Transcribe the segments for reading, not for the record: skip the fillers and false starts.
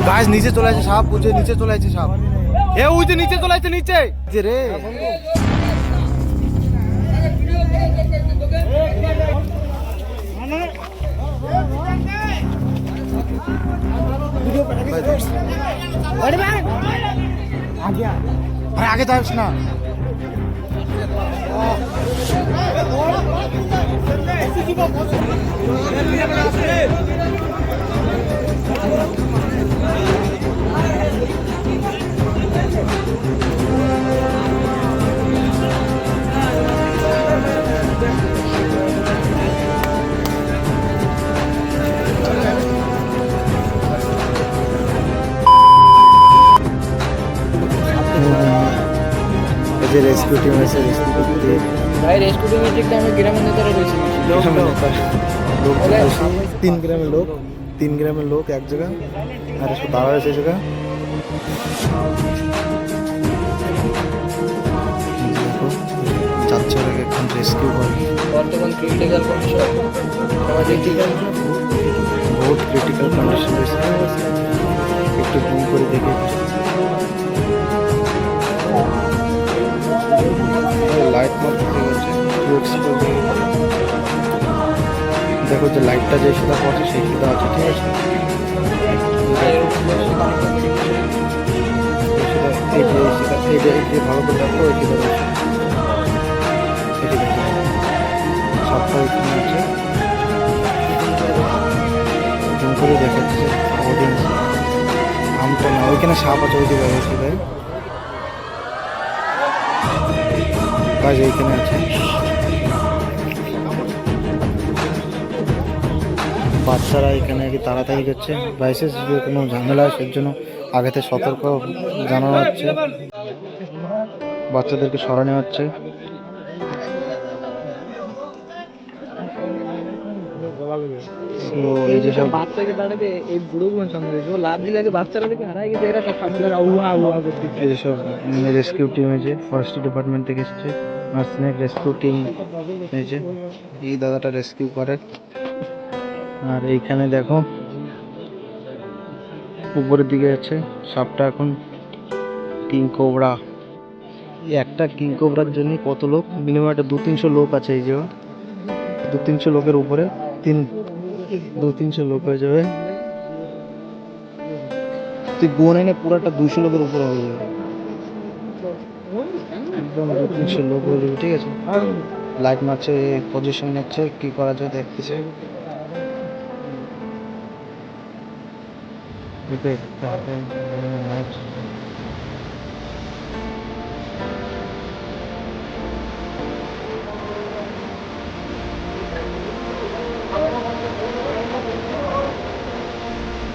গাছ নিচে চলে আছে সাপ, বুঝে নিচে চলে আছে সাপ। এ ওই যে নিচে চলে আছে, নিচে যে রে। আগে যাস না। যে রেস্কিউ টিম আছে, রেস্কিউ করতে ভাই রেস্কিউ টিমের ঠিক আমি গ্রামের নেতারা রয়েছে লোক 3 গ্রামের লোক, 3 গ্রামের লোক এক জায়গা, আর সব দাঁড়া রয়েছে জায়গা। যাচ্ছে ওকে এখন রেস্কিউ করে। বর্তমান ক্রিটিক্যাল কন্ডিশন বহুত ক্রিটিক্যাল কন্ডিশন রয়েছে। একটু জুম করে দেখে লাইট মারতে হচ্ছে, দেখো যে লাইটটা যে সেটা পড়ছে সেই সেটা আছে, ঠিক আছে। এই যে ভালো করে দেখো, এই যে সাপটা এখানে আছে, জুম করে দেখাচ্ছে অডিয়েন্স। আমটা না, ওইখানে সাপ আছে, ওই যে বেরোচ্ছে তাই কাজ এইখানে আছে। বাচ্চারা এখানে কি তাড়াতাড়ি করছে, বাইসেস যদি কোনো ঝামেলা হয় সেই জন্য আগে থেকে সতর্ক জানানো হচ্ছে, বাচ্চাদেরকে সরানো হচ্ছে। এই যে সব বাচ্চাকে দাঁড়াবে এই বুড়ো বোন সামনে ও লাভ দিলে বাচ্চারা দেখে হারাই গেছে, এরা সব সামনে উহা উহা করতে। এই যে সব রেস্কিউ টিম হয়েছে, ফরেস্ট্রি ডিপার্টমেন্ট থেকে এসছে, স্নেক রেস্কিউ টিম হয়েছে। এই দাদাটা রেস্কিউ করে। আর এইখানে দেখো উপরের দিকে আছে সাপটা, এখন কিং কোবরা। একটা কিং কোবরার জন্য কত লোক, মিনিমাম একটা 200-300 লোক আছে। এই যে 200-300 লোকের উপরে 200-300 লোক হয়ে যাবে। তুই গোনে না পুরাটা 200 লোকের উপরে হয়ে যাবে, একদম 200-300 লোক হয়ে যাবে, ঠিক আছে। লাইট মারছে, পজিশন নিচ্ছে, কি করা যায় দেখতেছে।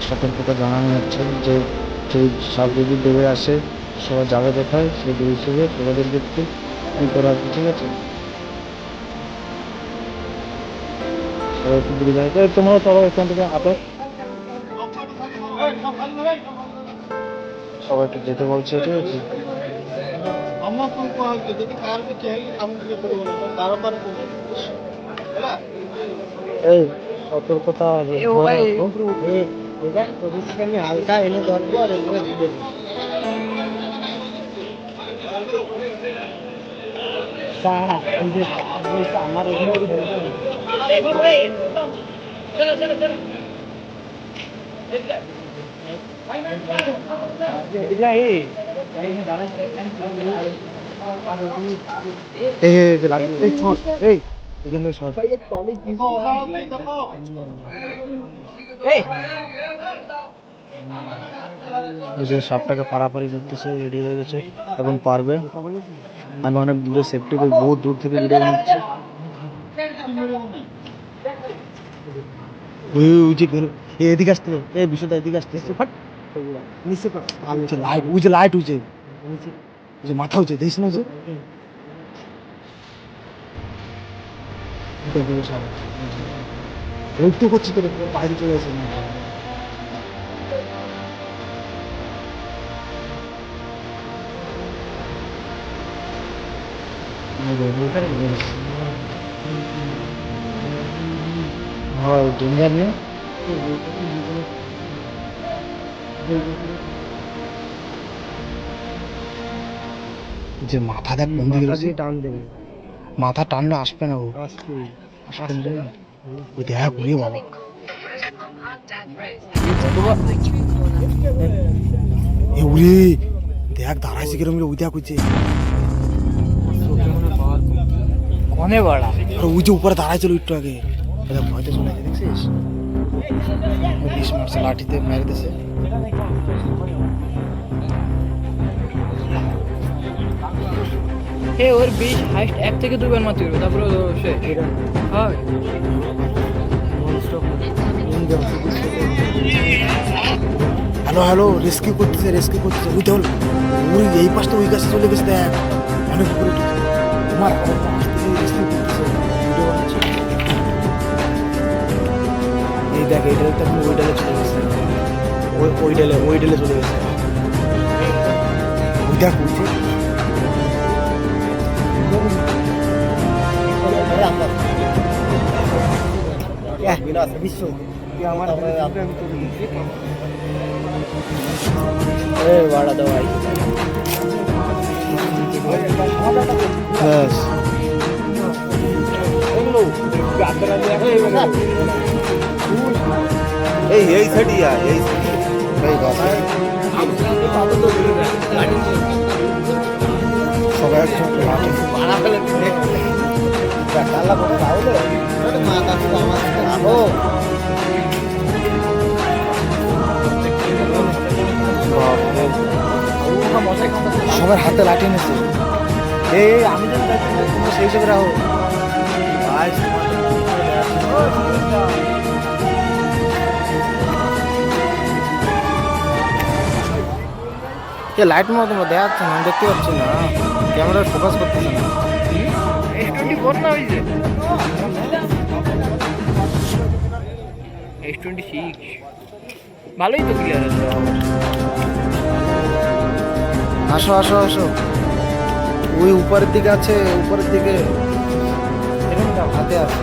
সতর্কতা জানানো হচ্ছে যে সেই সাপ যদি ডেবে আসে সবাই যাবে দেখায়, সেই হিসেবে তোমাদের দেখতে কি করা আছে, ঠিক আছে। সবাই একটু দূরে যায়, তোমরা সবাই এখান থেকে হাঁটো, সবাই একটু যেতে বলছে, ঠিক আছে। এই সতর্কতা আমি হালকা এনে ধরবো আর এগুলো দিয়ে দেবো। আমার সাপটাকে পারাপারি করতেছে, রেডি হয়ে গেছে, এখন পারবে। আমি অনেক দূরে সেফটি, বহুত দূর থেকে ভিডিও বানাচ্ছি। এদিকে আসতে, এই বিষয়টা এদিকে আসতে, লাইট উঠছে, লাইট উঠছে, মাথা উঠছে, দেখিস না, একটু করছি তোর বাইরে চলে আসে না। হয় ডেঞ্জার নিয়ে যে মাথা দেখ কোন দিকে রয়েছে। টান দেবে মাথা টানলে আসবে না ও, আসবে আসবে না। ওই দেখা ঘুরে বাবা, এ উড়ে দেখ দাঁড়াইছে কিরম রে, ওই দেখ হচ্ছে কনে বাড়া আর ওই যে উপরে দাঁড়াইছিল একটু আগে, দেখ ভয়তে চলে গেছে দেখছিস, বিষ মারছে লাঠিতে মেরে দিছে। এ ওর বিষ হাইস্ট 1 থেকে 2 বার মারতে হবে তারপরে সে হয় হ্যালো হ্যালো, রেস্কিউ করতেছে ওই দেখ ওই এই পাশটা ওই কাছে চলে গেছে, দেখ অনেক উপরে উঠেছে। তোমার রেস্কিউ করতেছে, ভিডিও বানাচ্ছে। এই দেখ এই ডালে তখন ওই ডালে চলে গেছে, ওই ডালে চলে গেছে। ওই দেখ উঠছে বাড়া দাও ভাই ব্যাস। এই সাইডিয়া এই এই বাস সবাই একজন লাঠি সবার হাতে লাঠি নিয়েছে। এই আমি যেন তোমরা সেই হিসেবে রাখো। লাইট মতো তোমরা দেখা যাচ্ছে না, আমি দেখতে পাচ্ছি না, ক্যামেরা ফোকাস করতেছে না। S24 না হইছে S26 ভালোই তো ক্লিয়ার আছে। আসো আসো আসো, ওই উপরের দিকে আছে, উপরের দিকে হাতে আসে,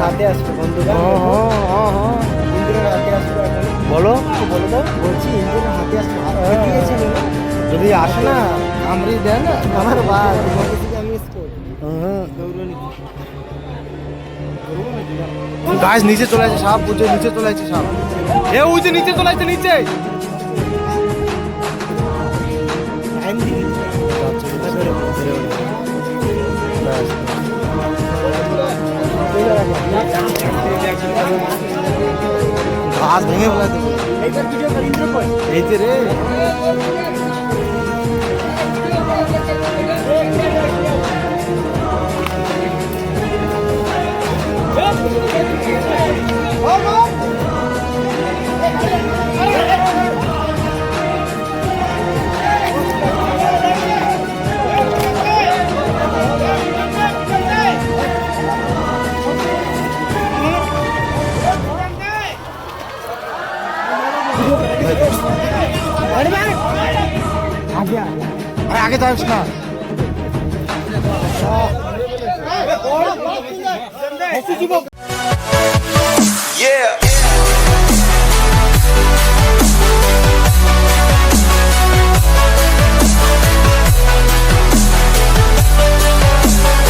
হাতে আসবে বন্ধুরা ইন্দ্রের হাতে আসবে বলো বলো তো বলছি ইন্দ্রের হাতে আসবে যদি আসে না কামড়ি দেয় না আমার বাস তোমাকে থেকে আমি স্কোর গাছ নিচে চলে আছে, সাপ বুঝে নিচে চলে আছে সাপ, এ ওই যে নিচে চলে আছে নিচে। গাছ ভেঙে ফেলা দেবে এই যে রে। আগে যাস না।